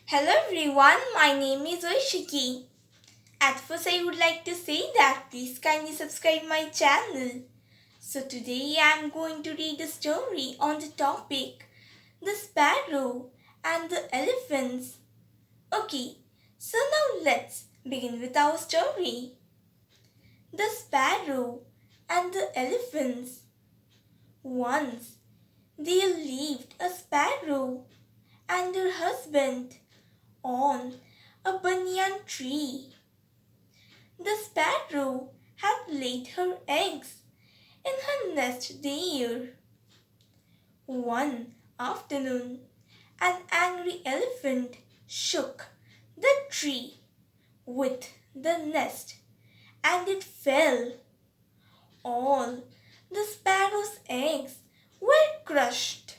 Hello everyone, my name is Oishiki. At first I would like to say that please kindly subscribe my channel. So today I am going to read a story on the topic the sparrow and the elephants. Okay, so now let's begin with our story. The sparrow and the elephants. Once there lived a sparrow and her husband on a banyan tree. The sparrow had laid her eggs in her nest there. One afternoon, an angry elephant shook the tree with the nest and it fell. All the sparrow's eggs were crushed.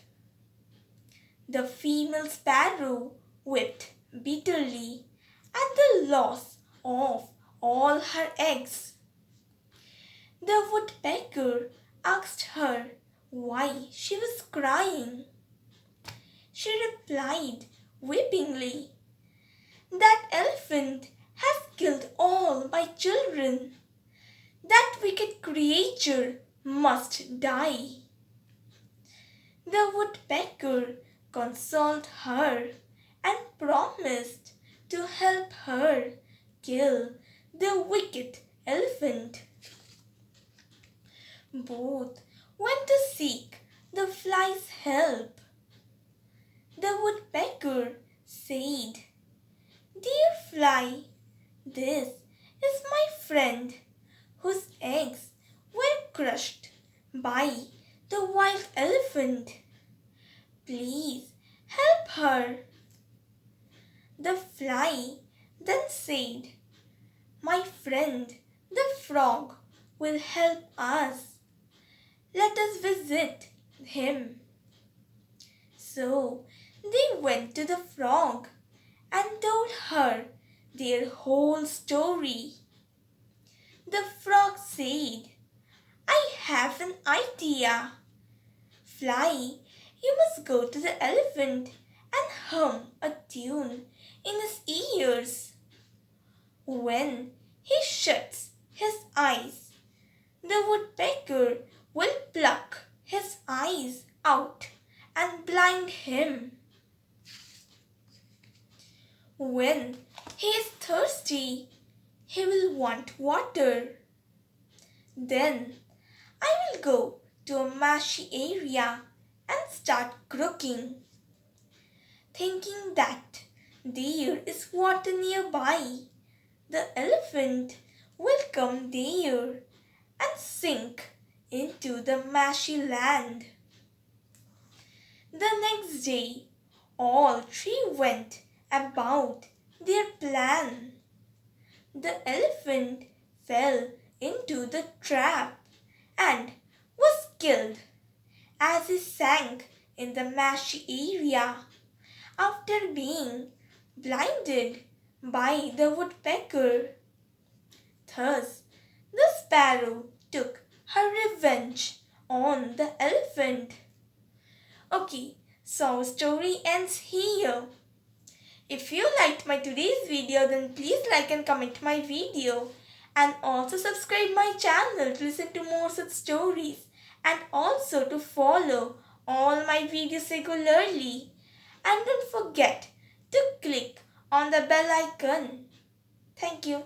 The female sparrow wept bitterly at the loss of all her eggs. The woodpecker asked her why she was crying. She replied weepingly, "That elephant has killed all my children. That wicked creature must die." The woodpecker consoled her and promised to help her kill the wicked elephant. Both went to seek the fly's help. The woodpecker said, "Dear fly, this is my friend whose eggs were crushed by the wild elephant. Please help her." The fly then said, "My friend the frog will help us. Let us visit him." So they went to the frog and told her their whole story. The frog said, "I have an idea. Fly, you must go to the elephant and hum a tune in his ears. When he shuts his eyes, the woodpecker will pluck his eyes out and blind him. When he is thirsty, he will want water. Then I will go to a marshy area and start croaking, thinking that there is water nearby. The elephant will come there and sink into the marshy land." The next day, all three went about their plan. The elephant fell into the trap and was killed as he sank in the marshy area after being blinded by the woodpecker. Thus, the sparrow took her revenge on the elephant. Okay, so our story ends here. If you liked my today's video, then please like and comment my video. And also subscribe my channel to listen to more such stories. And also to follow all my videos regularly. And don't forget to click on the bell icon. Thank you.